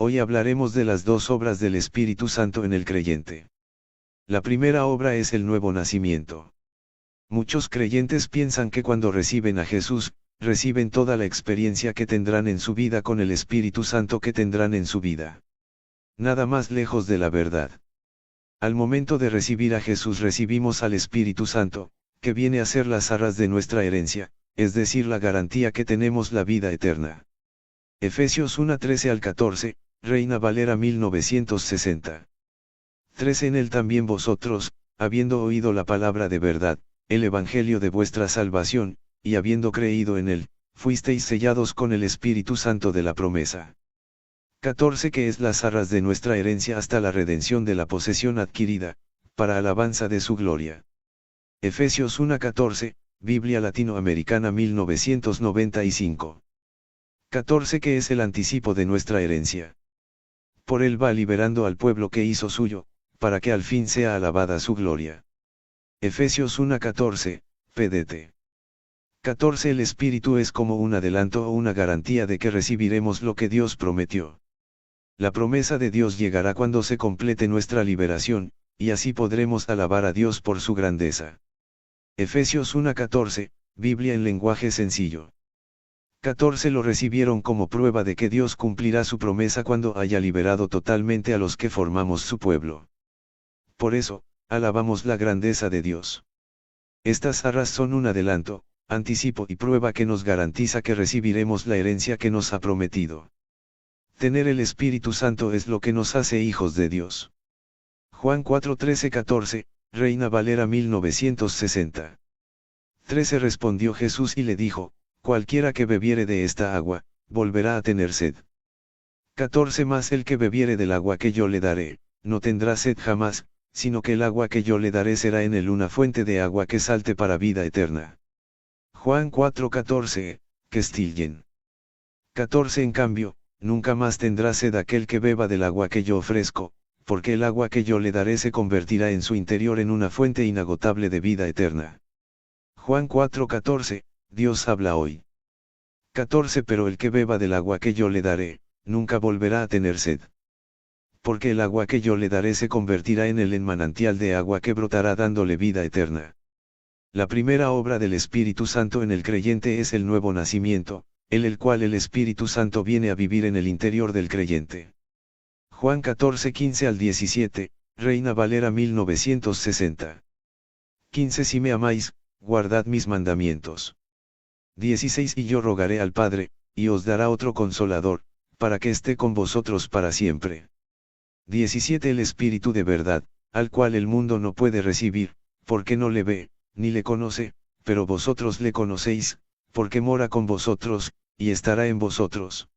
Hoy hablaremos de las dos obras del Espíritu Santo en el creyente. La primera obra es el nuevo nacimiento. Muchos creyentes piensan que cuando reciben a Jesús, reciben toda la experiencia que tendrán en su vida con el Espíritu Santo que tendrán en su vida. Nada más lejos de la verdad. Al momento de recibir a Jesús recibimos al Espíritu Santo, que viene a ser las arras de nuestra herencia, es decir, la garantía que tenemos la vida eterna. Efesios 1:13 al 14, Reina Valera 1960. 13 En él también vosotros, habiendo oído la palabra de verdad, el evangelio de vuestra salvación, y habiendo creído en él, fuisteis sellados con el Espíritu Santo de la promesa. 14 Que es las arras de nuestra herencia hasta la redención de la posesión adquirida, para alabanza de su gloria. Efesios 1:14, Biblia Latinoamericana 1995. 14 Que es el anticipo de nuestra herencia. Por él va liberando al pueblo que hizo suyo, para que al fin sea alabada su gloria. Efesios 1:14, pdt. 14 El Espíritu es como un adelanto o una garantía de que recibiremos lo que Dios prometió. La promesa de Dios llegará cuando se complete nuestra liberación, y así podremos alabar a Dios por su grandeza. Efesios 1:14, Biblia en lenguaje sencillo. 14 Lo recibieron como prueba de que Dios cumplirá su promesa cuando haya liberado totalmente a los que formamos su pueblo. Por eso, alabamos la grandeza de Dios. Estas arras son un adelanto, anticipo y prueba que nos garantiza que recibiremos la herencia que nos ha prometido. Tener el Espíritu Santo es lo que nos hace hijos de Dios. Juan 4:13-14, Reina Valera 1960. 13 Respondió Jesús y le dijo, cualquiera que bebiere de esta agua, volverá a tener sed. 14 Mas el que bebiere del agua que yo le daré, no tendrá sed jamás, sino que el agua que yo le daré será en él una fuente de agua que salte para vida eterna. Juan 4:14, Kestillen. 14 En cambio, nunca más tendrá sed aquel que beba del agua que yo ofrezco, porque el agua que yo le daré se convertirá en su interior en una fuente inagotable de vida eterna. Juan 4:14, Dios habla hoy. 14 Pero el que beba del agua que yo le daré, nunca volverá a tener sed. Porque el agua que yo le daré se convertirá en él en manantial de agua que brotará dándole vida eterna. La primera obra del Espíritu Santo en el creyente es el nuevo nacimiento, en el cual el Espíritu Santo viene a vivir en el interior del creyente. Juan 14:15 al 17, Reina Valera 1960. 15 Si me amáis, guardad mis mandamientos. 16 Y yo rogaré al Padre, y os dará otro consolador, para que esté con vosotros para siempre. 17 El Espíritu de verdad, al cual el mundo no puede recibir, porque no le ve, ni le conoce, pero vosotros le conocéis, porque mora con vosotros, y estará en vosotros.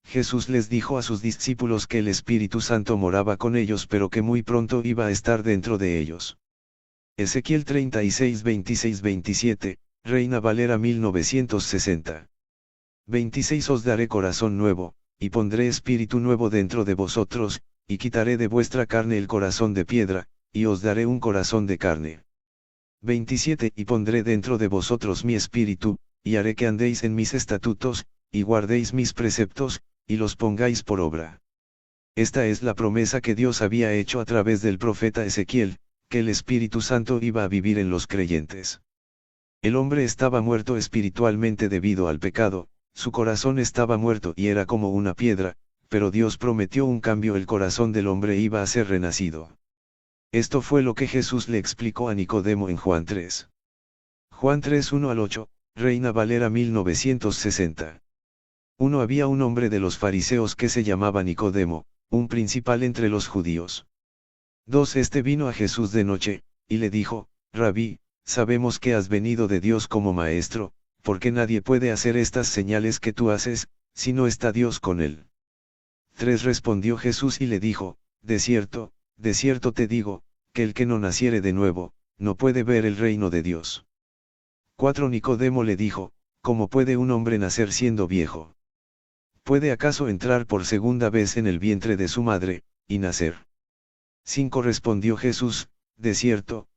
Jesús les dijo a sus discípulos que el Espíritu Santo moraba con ellos pero que muy pronto iba a estar dentro de ellos. Ezequiel 36:26-27, Reina Valera 1960. 26 Os daré corazón nuevo, y pondré espíritu nuevo dentro de vosotros, y quitaré de vuestra carne el corazón de piedra, y os daré un corazón de carne. 27 Y pondré dentro de vosotros mi espíritu, y haré que andéis en mis estatutos, y guardéis mis preceptos, y los pongáis por obra. Esta es la promesa que Dios había hecho a través del profeta Ezequiel, que el Espíritu Santo iba a vivir en los creyentes. El hombre estaba muerto espiritualmente debido al pecado, su corazón estaba muerto y era como una piedra, pero Dios prometió un cambio, el corazón del hombre iba a ser renacido. Esto fue lo que Jesús le explicó a Nicodemo en Juan 3. Juan 3:1 al 8, Reina Valera 1960. 1 Había un hombre de los fariseos que se llamaba Nicodemo, un principal entre los judíos. 2 Este vino a Jesús de noche, y le dijo, Rabí, sabemos que has venido de Dios como maestro, porque nadie puede hacer estas señales que tú haces, si no está Dios con él. 3 Respondió Jesús y le dijo, de cierto te digo, que el que no naciere de nuevo, no puede ver el reino de Dios. 4 Nicodemo le dijo, ¿cómo puede un hombre nacer siendo viejo? ¿Puede acaso entrar por segunda vez en el vientre de su madre, y nacer? 5 Respondió Jesús, de cierto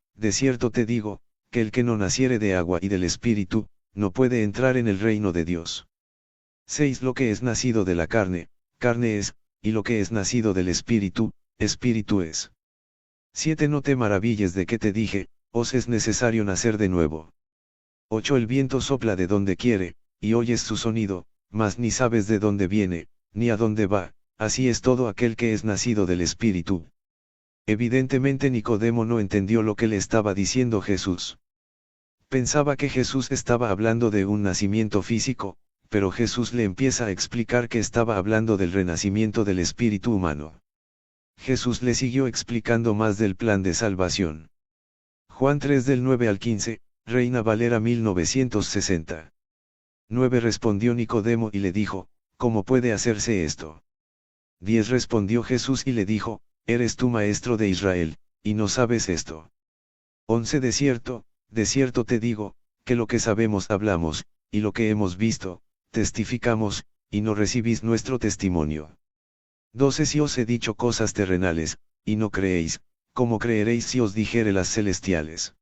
te digo, que el que no naciere de agua y del Espíritu, no puede entrar en el reino de Dios. 6 Lo que es nacido de la carne, carne es, y lo que es nacido del Espíritu, Espíritu es. 7. No te maravilles de que te dije, os es necesario nacer de nuevo. 8. El viento sopla de donde quiere, y oyes su sonido, mas ni sabes de dónde viene, ni a dónde va, así es todo aquel que es nacido del Espíritu. Evidentemente Nicodemo no entendió lo que le estaba diciendo Jesús. Pensaba que Jesús estaba hablando de un nacimiento físico, pero Jesús le empieza a explicar que estaba hablando del renacimiento del espíritu humano. Jesús le siguió explicando más del plan de salvación. Juan 3 del 9 al 15, Reina Valera 1960. 9 Respondió Nicodemo y le dijo, ¿cómo puede hacerse esto? 10 Respondió Jesús y le dijo, ¿eres tú maestro de Israel, y no sabes esto? 11 De cierto te digo, que lo que sabemos hablamos, y lo que hemos visto, testificamos, y no recibís nuestro testimonio. 12 Si os he dicho cosas terrenales, y no creéis, ¿cómo creeréis si os dijere las celestiales?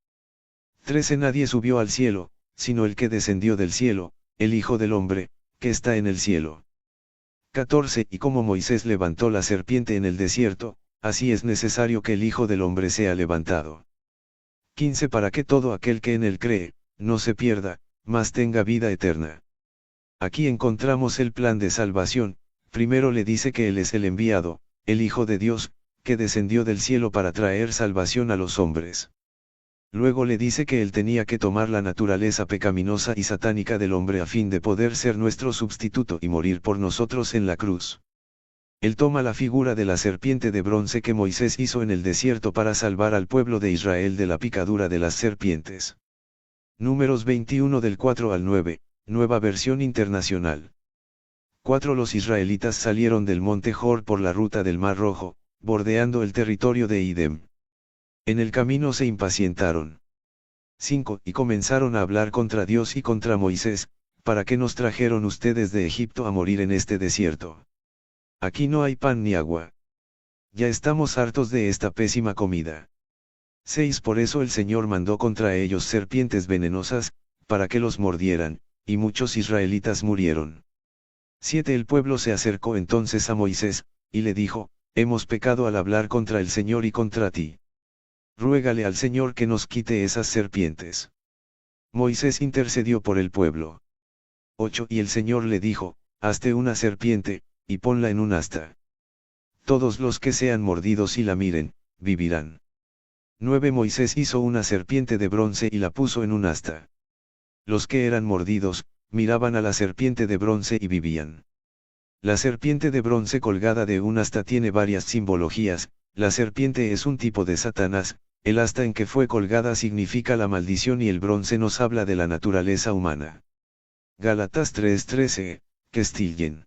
13 Nadie subió al cielo, sino el que descendió del cielo, el Hijo del Hombre, que está en el cielo. 14 Y como Moisés levantó la serpiente en el desierto, así es necesario que el Hijo del Hombre sea levantado. 15 Para que todo aquel que en él cree, no se pierda, mas tenga vida eterna. Aquí encontramos el plan de salvación. Primero le dice que él es el enviado, el Hijo de Dios, que descendió del cielo para traer salvación a los hombres. Luego le dice que él tenía que tomar la naturaleza pecaminosa y satánica del hombre a fin de poder ser nuestro sustituto y morir por nosotros en la cruz. Él toma la figura de la serpiente de bronce que Moisés hizo en el desierto para salvar al pueblo de Israel de la picadura de las serpientes. Números 21 del 4 al 9, Nueva Versión Internacional. 4 Los israelitas salieron del monte Hor por la ruta del Mar Rojo, bordeando el territorio de Idem. En el camino se impacientaron. 5 Y comenzaron a hablar contra Dios y contra Moisés, ¿para qué nos trajeron ustedes de Egipto a morir en este desierto? Aquí no hay pan ni agua. Ya estamos hartos de esta pésima comida. 6 Por eso el Señor mandó contra ellos serpientes venenosas, para que los mordieran, y muchos israelitas murieron. 7 El pueblo se acercó entonces a Moisés, y le dijo, hemos pecado al hablar contra el Señor y contra ti. Ruégale al Señor que nos quite esas serpientes. Moisés intercedió por el pueblo. 8 Y el Señor le dijo, hazte una serpiente, y ponla en un asta. Todos los que sean mordidos y la miren, vivirán. 9 Moisés hizo una serpiente de bronce y la puso en un asta. Los que eran mordidos, miraban a la serpiente de bronce y vivían. La serpiente de bronce colgada de un asta tiene varias simbologías. La serpiente es un tipo de Satanás, el asta en que fue colgada significa la maldición y el bronce nos habla de la naturaleza humana. Gálatas 3:13, Kestillen.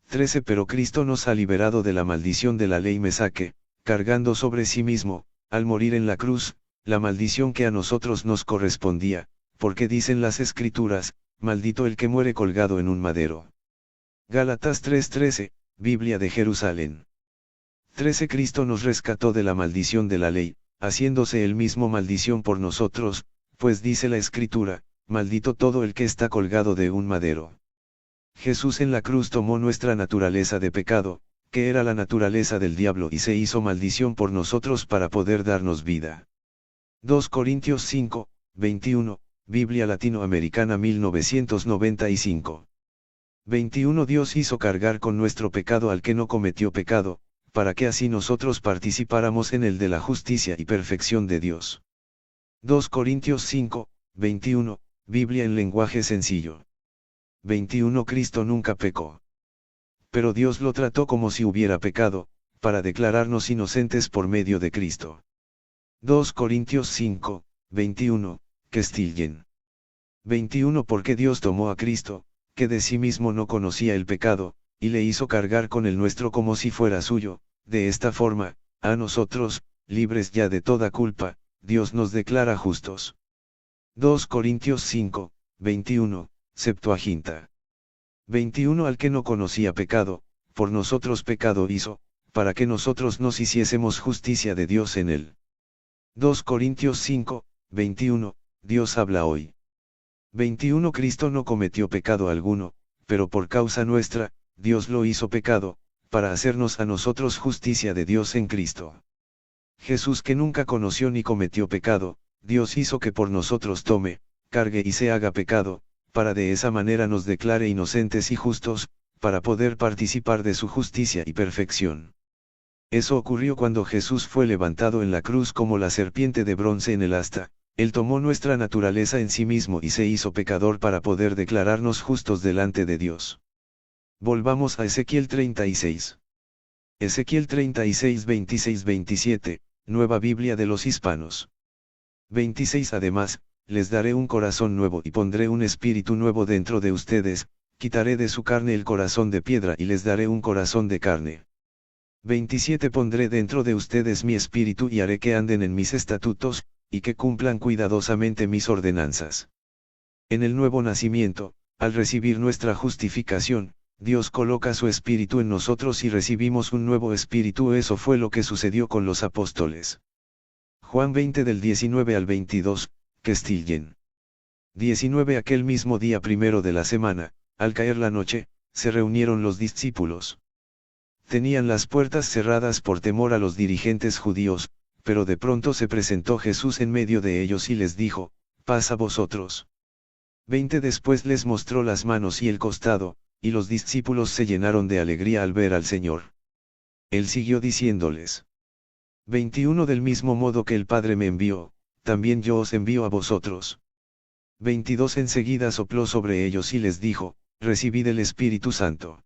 13 Pero Cristo nos ha liberado de la maldición de la ley Mesaque, cargando sobre sí mismo, al morir en la cruz, la maldición que a nosotros nos correspondía, porque dicen las Escrituras, maldito el que muere colgado en un madero. Gálatas 3:13, Biblia de Jerusalén. 13 Cristo nos rescató de la maldición de la ley, haciéndose él mismo maldición por nosotros, pues dice la Escritura, maldito todo el que está colgado de un madero. Jesús en la cruz tomó nuestra naturaleza de pecado, que era la naturaleza del diablo y se hizo maldición por nosotros para poder darnos vida. 2 Corintios 5, 21, Biblia Latinoamericana 1995. 21 Dios hizo cargar con nuestro pecado al que no cometió pecado, para que así nosotros participáramos en el de la justicia y perfección de Dios. 2 Corintios 5, 21, Biblia en lenguaje sencillo. 21 Cristo nunca pecó. Pero Dios lo trató como si hubiera pecado, para declararnos inocentes por medio de Cristo. 2 Corintios 5, 21, Kestillen. 21 Porque Dios tomó a Cristo, que de sí mismo no conocía el pecado, y le hizo cargar con el nuestro como si fuera suyo, de esta forma, a nosotros, libres ya de toda culpa, Dios nos declara justos. 2 Corintios 5, 21, Septuaginta. 21 Al que no conocía pecado, por nosotros pecado hizo, para que nosotros nos hiciésemos justicia de Dios en él. 2 Corintios 5, 21, Dios habla hoy. 21 Cristo no cometió pecado alguno, pero por causa nuestra, Dios lo hizo pecado, para hacernos a nosotros justicia de Dios en Cristo. Jesús, que nunca conoció ni cometió pecado, Dios hizo que por nosotros tome, cargue y se haga pecado, para de esa manera nos declare inocentes y justos, para poder participar de su justicia y perfección. Eso ocurrió cuando Jesús fue levantado en la cruz como la serpiente de bronce en el asta. Él tomó nuestra naturaleza en sí mismo y se hizo pecador para poder declararnos justos delante de Dios. Volvamos a Ezequiel 36. Ezequiel 36, 26-27, Nueva Biblia de los Hispanos. 26. Además, les daré un corazón nuevo y pondré un espíritu nuevo dentro de ustedes, quitaré de su carne el corazón de piedra y les daré un corazón de carne. 27. Pondré dentro de ustedes mi espíritu y haré que anden en mis estatutos, y que cumplan cuidadosamente mis ordenanzas. En el nuevo nacimiento, al recibir nuestra justificación, Dios coloca su espíritu en nosotros y recibimos un nuevo espíritu. Eso fue lo que sucedió con los apóstoles. Juan 20 del 19 al 22, Kestillen. 19. Aquel mismo día primero de la semana, al caer la noche, se reunieron los discípulos. Tenían las puertas cerradas por temor a los dirigentes judíos, pero de pronto se presentó Jesús en medio de ellos y les dijo, paz a vosotros. 20. Después les mostró las manos y el costado, y los discípulos se llenaron de alegría al ver al Señor. Él siguió diciéndoles. 21. Del mismo modo que el Padre me envió, también yo os envío a vosotros. 22. Enseguida sopló sobre ellos y les dijo, recibid el Espíritu Santo.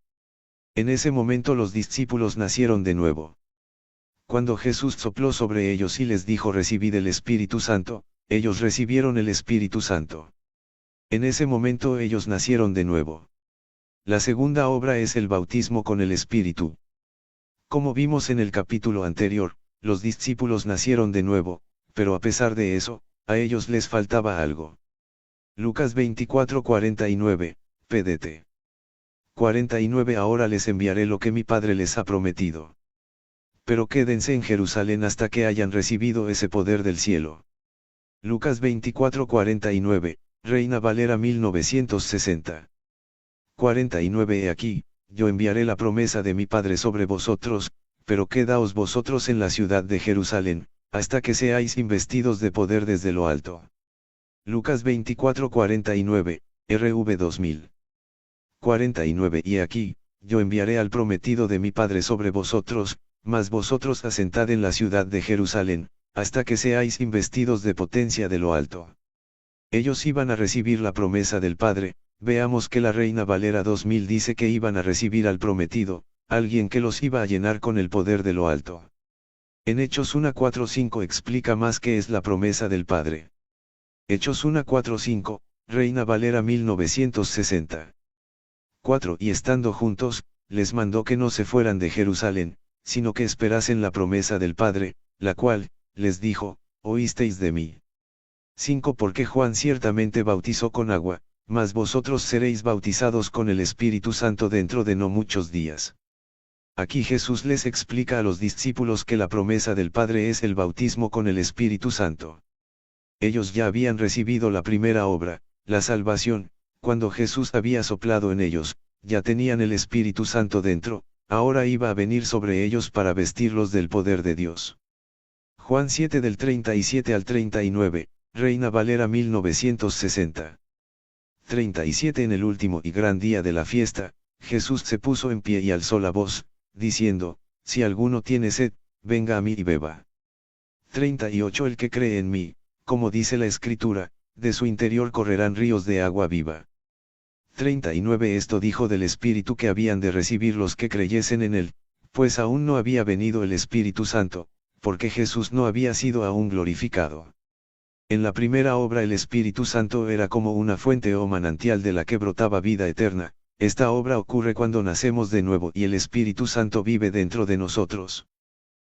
En ese momento los discípulos nacieron de nuevo. Cuando Jesús sopló sobre ellos y les dijo recibid el Espíritu Santo, ellos recibieron el Espíritu Santo. En ese momento ellos nacieron de nuevo. La segunda obra es el bautismo con el Espíritu. Como vimos en el capítulo anterior, los discípulos nacieron de nuevo, pero a pesar de eso, a ellos les faltaba algo. Lucas 24:49, pdt. 49. Ahora les enviaré lo que mi Padre les ha prometido. Pero quédense en Jerusalén hasta que hayan recibido ese poder del cielo. Lucas 24:49, Reina Valera 1960. 49. He aquí, yo enviaré la promesa de mi Padre sobre vosotros, pero quedaos vosotros en la ciudad de Jerusalén, hasta que seáis investidos de poder desde lo alto. Lucas 24:49, RV 2000. 49. Y aquí, yo enviaré al prometido de mi Padre sobre vosotros, mas vosotros asentad en la ciudad de Jerusalén, hasta que seáis investidos de potencia de lo alto. Ellos iban a recibir la promesa del Padre. Veamos que la Reina Valera 2000 dice que iban a recibir al prometido, alguien que los iba a llenar con el poder de lo alto. En Hechos 1:4-5 explica más qué es la promesa del Padre. Hechos 1:4-5, Reina Valera 1960. 4. Y estando juntos, les mandó que no se fueran de Jerusalén, sino que esperasen la promesa del Padre, la cual, les dijo, oísteis de mí. 5. Porque Juan ciertamente bautizó con agua, mas vosotros seréis bautizados con el Espíritu Santo dentro de no muchos días. Aquí Jesús les explica a los discípulos que la promesa del Padre es el bautismo con el Espíritu Santo. Ellos ya habían recibido la primera obra, la salvación, cuando Jesús había soplado en ellos, ya tenían el Espíritu Santo dentro, ahora iba a venir sobre ellos para vestirlos del poder de Dios. Juan 7 del 37 al 39, Reina Valera 1960. 37. En el último y gran día de la fiesta, Jesús se puso en pie y alzó la voz, diciendo, si alguno tiene sed, venga a mí y beba. 38. El que cree en mí, como dice la Escritura, de su interior correrán ríos de agua viva. 39. Esto dijo del Espíritu que habían de recibir los que creyesen en él, pues aún no había venido el Espíritu Santo, porque Jesús no había sido aún glorificado. En la primera obra el Espíritu Santo era como una fuente o manantial de la que brotaba vida eterna. Esta obra ocurre cuando nacemos de nuevo y el Espíritu Santo vive dentro de nosotros.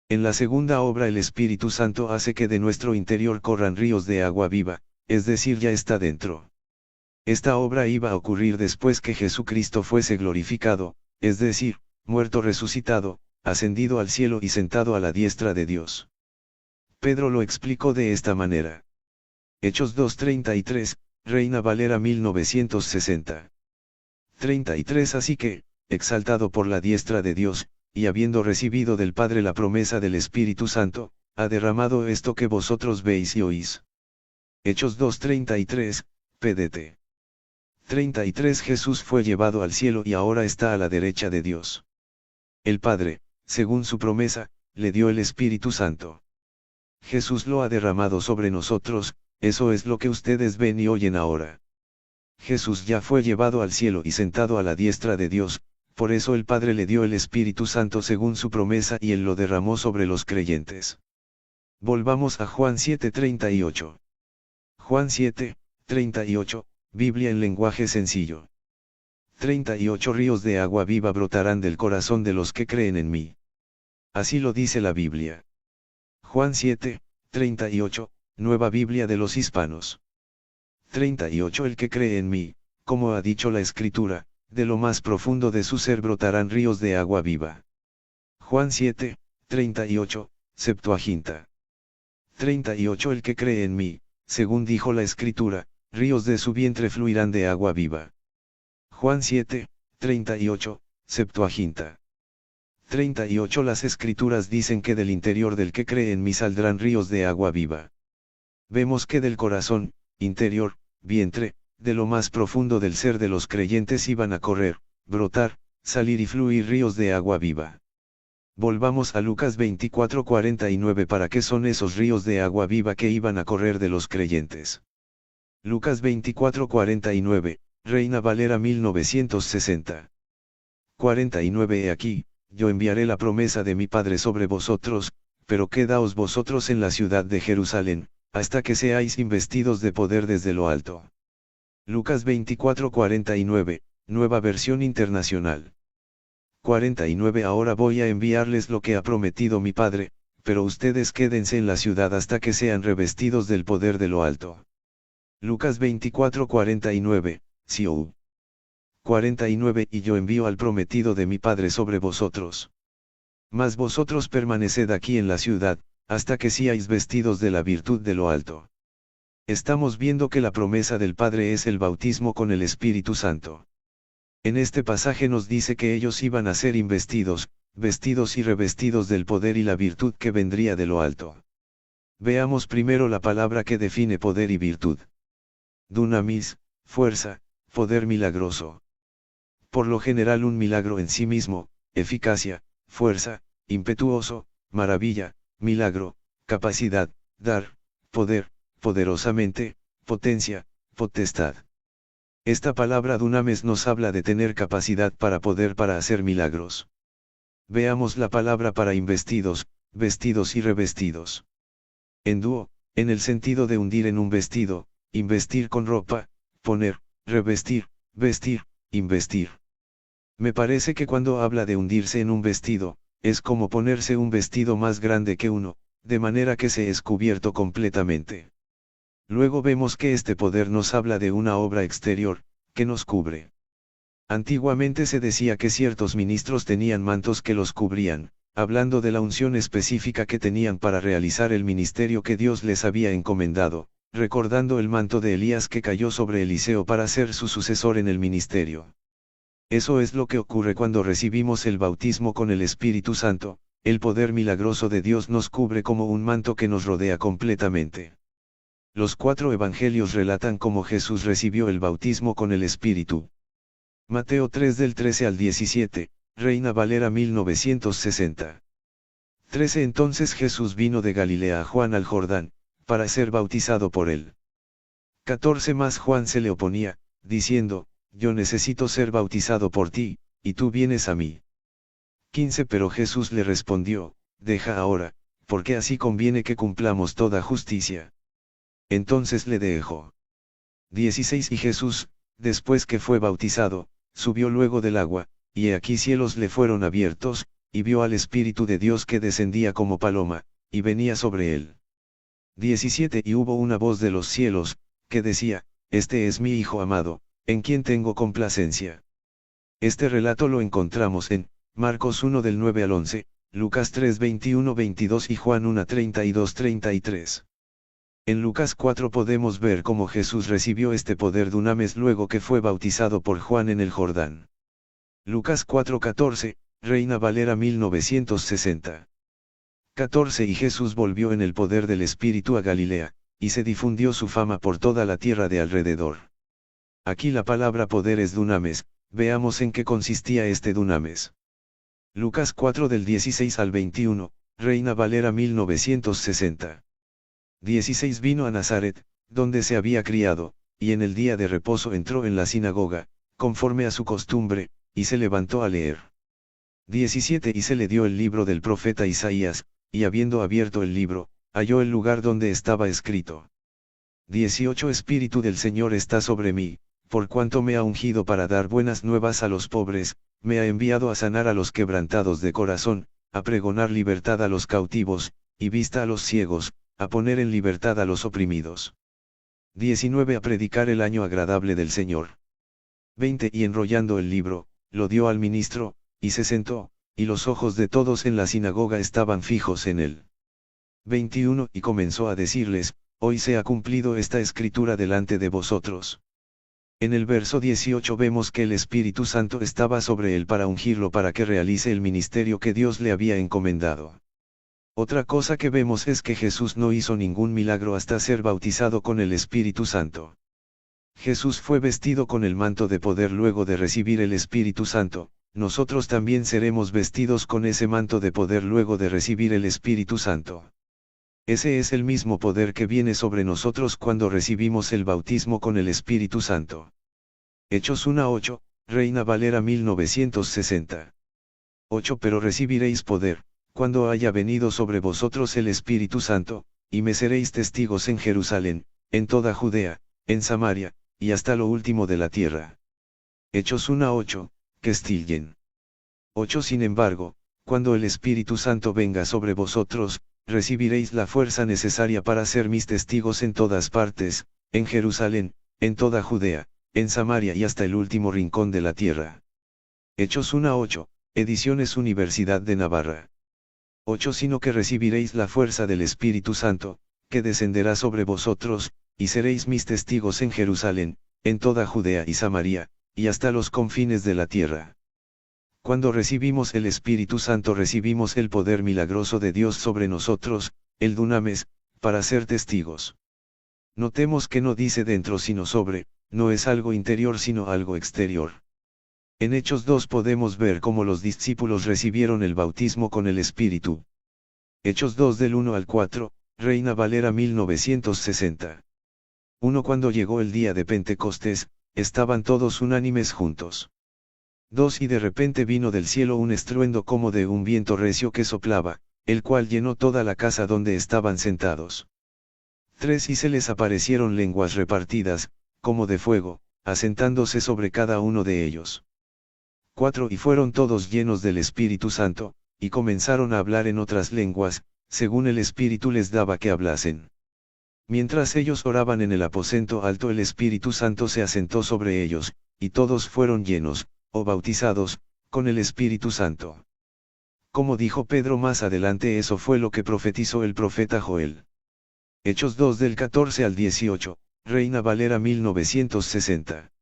En la segunda obra el Espíritu Santo hace que de nuestro interior corran ríos de agua viva, es decir, ya está dentro. Esta obra iba a ocurrir después que Jesucristo fuese glorificado, es decir, muerto, resucitado, ascendido al cielo y sentado a la diestra de Dios. Pedro lo explicó de esta manera. Hechos 2:33, Reina Valera 1960. 33. Así que, exaltado por la diestra de Dios, y habiendo recibido del Padre la promesa del Espíritu Santo, ha derramado esto que vosotros veis y oís. Hechos 2:33, pdt. 33 Jesús fue llevado al cielo y ahora está a la derecha de Dios. El Padre, según su promesa, le dio el Espíritu Santo. Jesús lo ha derramado sobre nosotros, eso es lo que ustedes ven y oyen ahora. Jesús ya fue llevado al cielo y sentado a la diestra de Dios, por eso el Padre le dio el Espíritu Santo según su promesa y Él lo derramó sobre los creyentes. Volvamos a Juan 7:38. Juan 7:38, Biblia en lenguaje sencillo. 38 ríos de agua viva brotarán del corazón de los que creen en mí. Así lo dice la Biblia. Juan 7:38, Nueva Biblia de los Hispanos. 38 El que cree en mí, como ha dicho la Escritura, de lo más profundo de su ser brotarán ríos de agua viva. Juan 7:38, Septuaginta. 38 El que cree en mí, según dijo la Escritura, ríos de su vientre fluirán de agua viva. Juan 7:38, Septuaginta. 38 Las Escrituras dicen que del interior del que cree en mí saldrán ríos de agua viva. Vemos que del corazón, interior, vientre, de lo más profundo del ser de los creyentes iban a correr, brotar, salir y fluir ríos de agua viva. Volvamos a Lucas 24:49 ¿Para qué son esos ríos de agua viva que iban a correr de los creyentes? Lucas 24:49, Reina Valera 1960. 49 He aquí, yo enviaré la promesa de mi Padre sobre vosotros, pero quedaos vosotros en la ciudad de Jerusalén, hasta que seáis investidos de poder desde lo alto. Lucas 24:49, Nueva Versión Internacional. 49 Ahora voy a enviarles lo que ha prometido mi Padre, pero ustedes quédense en la ciudad hasta que sean revestidos del poder de lo alto. Lucas 24:49, Siou. 49 Y yo envío al prometido de mi Padre sobre vosotros. Mas vosotros permaneced aquí en la ciudad, hasta que seáis vestidos de la virtud de lo alto. Estamos viendo que la promesa del Padre es el bautismo con el Espíritu Santo. En este pasaje nos dice que ellos iban a ser investidos, vestidos y revestidos del poder y la virtud que vendría de lo alto. Veamos primero la palabra que define poder y virtud. Dunamis, fuerza, poder milagroso. Por lo general un milagro en sí mismo, eficacia, fuerza, impetuoso, maravilla, milagro, capacidad, dar, poder, poderosamente, potencia, potestad. Esta palabra dunames nos habla de tener capacidad para poder para hacer milagros. Veamos la palabra para investidos, vestidos y revestidos. Enduo, en el sentido de hundir en un vestido, investir con ropa, poner, revestir, vestir, investir. Me parece que cuando habla de hundirse en un vestido, es como ponerse un vestido más grande que uno, de manera que se es cubierto completamente. Luego vemos que este poder nos habla de una obra exterior, que nos cubre. Antiguamente se decía que ciertos ministros tenían mantos que los cubrían, hablando de la unción específica que tenían para realizar el ministerio que Dios les había encomendado, recordando el manto de Elías que cayó sobre Eliseo para ser su sucesor en el ministerio. Eso es lo que ocurre cuando recibimos el bautismo con el Espíritu Santo, el poder milagroso de Dios nos cubre como un manto que nos rodea completamente. Los 4 evangelios relatan cómo Jesús recibió el bautismo con el Espíritu. Mateo 3 del 13 al 17, Reina Valera 1960. 13 Entonces Jesús vino de Galilea a Juan al Jordán, para ser bautizado por él. 14 Mas Juan se le oponía, diciendo, yo necesito ser bautizado por ti, y tú vienes a mí. 15 Pero Jesús le respondió, deja ahora, porque así conviene que cumplamos toda justicia. Entonces le dejó. 16 Y Jesús, después que fue bautizado, subió luego del agua, y he aquí cielos le fueron abiertos, y vio al Espíritu de Dios que descendía como paloma, y venía sobre él. 17 Y hubo una voz de los cielos, que decía, este es mi Hijo amado, en quien tengo complacencia. Este relato lo encontramos en Marcos 1 del 9 al 11, Lucas 3 21-22 y Juan 1 32-33. En Lucas 4 podemos ver cómo Jesús recibió este poder dunames luego que fue bautizado por Juan en el Jordán. Lucas 4:14, Reina Valera 1960. 14 Y Jesús volvió en el poder del Espíritu a Galilea, y se difundió su fama por toda la tierra de alrededor. Aquí la palabra poder es dunames, veamos en qué consistía este dunames. Lucas 4 del 16 al 21, Reina Valera 1960. 16 Vino a Nazaret, donde se había criado, y en el día de reposo entró en la sinagoga, conforme a su costumbre, y se levantó a leer. 17 Y se le dio el libro del profeta Isaías, y habiendo abierto el libro, halló el lugar donde estaba escrito. 18 Espíritu del Señor está sobre mí, por cuanto me ha ungido para dar buenas nuevas a los pobres, me ha enviado a sanar a los quebrantados de corazón, a pregonar libertad a los cautivos, y vista a los ciegos, a poner en libertad a los oprimidos. 19 A predicar el año agradable del Señor. 20 Y enrollando el libro, lo dio al ministro, y se sentó, y los ojos de todos en la sinagoga estaban fijos en él. 21 Y comenzó a decirles, hoy se ha cumplido esta escritura delante de vosotros. En el verso 18 vemos que el Espíritu Santo estaba sobre él para ungirlo para que realice el ministerio que Dios le había encomendado. Otra cosa que vemos es que Jesús no hizo ningún milagro hasta ser bautizado con el Espíritu Santo. Jesús fue vestido con el manto de poder luego de recibir el Espíritu Santo. Nosotros también seremos vestidos con ese manto de poder luego de recibir el Espíritu Santo. Ese es el mismo poder que viene sobre nosotros cuando recibimos el bautismo con el Espíritu Santo. Hechos 1:8, Reina Valera 1960. 8 Pero recibiréis poder, cuando haya venido sobre vosotros el Espíritu Santo, y me seréis testigos en Jerusalén, en toda Judea, en Samaria, y hasta lo último de la tierra. Hechos 1:8. Kestillen. 8 Sin embargo, cuando el Espíritu Santo venga sobre vosotros, recibiréis la fuerza necesaria para ser mis testigos en todas partes, en Jerusalén, en toda Judea, en Samaria y hasta el último rincón de la tierra. Hechos 1:8, Ediciones Universidad de Navarra. 8 Sino que recibiréis la fuerza del Espíritu Santo, que descenderá sobre vosotros, y seréis mis testigos en Jerusalén, en toda Judea y Samaria, y hasta los confines de la tierra. Cuando recibimos el Espíritu Santo recibimos el poder milagroso de Dios sobre nosotros, el dunames, para ser testigos. Notemos que no dice dentro sino sobre, no es algo interior sino algo exterior. En Hechos 2 podemos ver cómo los discípulos recibieron el bautismo con el Espíritu. Hechos 2 del 1 al 4, Reina Valera 1960. 1 Cuando llegó el día de Pentecostés, estaban todos unánimes juntos. 2 Y de repente vino del cielo un estruendo como de un viento recio que soplaba, el cual llenó toda la casa donde estaban sentados. 3 Y se les aparecieron lenguas repartidas, como de fuego, asentándose sobre cada uno de ellos. 4 Y fueron todos llenos del Espíritu Santo, y comenzaron a hablar en otras lenguas, según el Espíritu les daba que hablasen. Mientras ellos oraban en el aposento alto el Espíritu Santo se asentó sobre ellos, y todos fueron llenos, o bautizados, con el Espíritu Santo. Como dijo Pedro más adelante, eso fue lo que profetizó el profeta Joel. Hechos 2 del 14 al 18, Reina Valera 1960.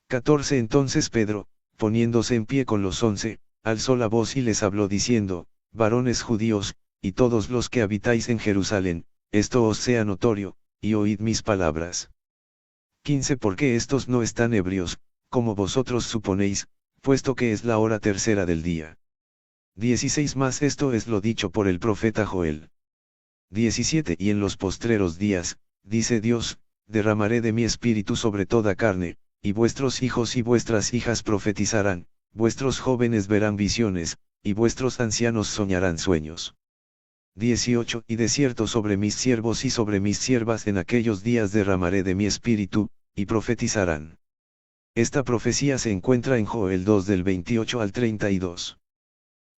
14 Entonces Pedro, poniéndose en pie con los 11, alzó la voz y les habló diciendo, varones judíos, y todos los que habitáis en Jerusalén, esto os sea notorio, y oíd mis palabras. 15 Porque estos no están ebrios, como vosotros suponéis, puesto que es la hora tercera del día. 16 Más esto es lo dicho por el profeta Joel. 17 Y en los postreros días, dice Dios, derramaré de mi espíritu sobre toda carne, y vuestros hijos y vuestras hijas profetizarán, vuestros jóvenes verán visiones, y vuestros ancianos soñarán sueños. 18 Y de cierto sobre mis siervos y sobre mis siervas en aquellos días derramaré de mi espíritu, y profetizarán. Esta profecía se encuentra en Joel 2 del 28 al 32.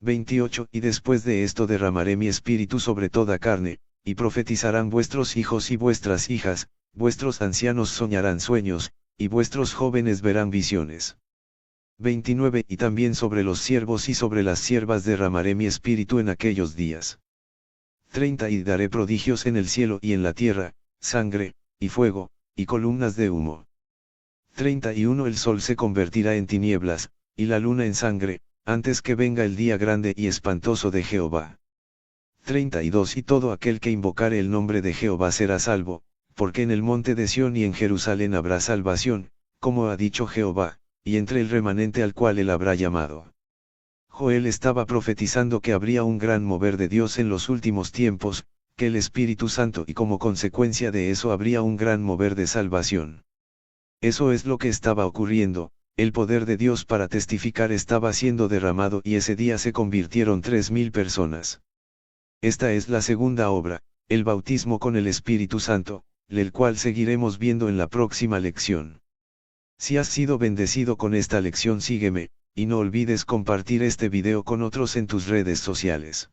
28 Y después de esto derramaré mi espíritu sobre toda carne, y profetizarán vuestros hijos y vuestras hijas, vuestros ancianos soñarán sueños, y vuestros jóvenes verán visiones. 29 Y también sobre los siervos y sobre las siervas derramaré mi espíritu en aquellos días. 30 Y daré prodigios en el cielo y en la tierra, sangre, y fuego, y columnas de humo. 31 El sol se convertirá en tinieblas, y la luna en sangre, antes que venga el día grande y espantoso de Jehová. 32 Y todo aquel que invocare el nombre de Jehová será salvo, porque en el monte de Sión y en Jerusalén habrá salvación, como ha dicho Jehová, y entre el remanente al cual él habrá llamado. Joel estaba profetizando que habría un gran mover de Dios en los últimos tiempos, que el Espíritu Santo y como consecuencia de eso habría un gran mover de salvación. Eso es lo que estaba ocurriendo, el poder de Dios para testificar estaba siendo derramado y ese día se convirtieron 3.000 personas. Esta es la segunda obra, el bautismo con el Espíritu Santo, el cual seguiremos viendo en la próxima lección. Si has sido bendecido con esta lección sígueme, y no olvides compartir este video con otros en tus redes sociales.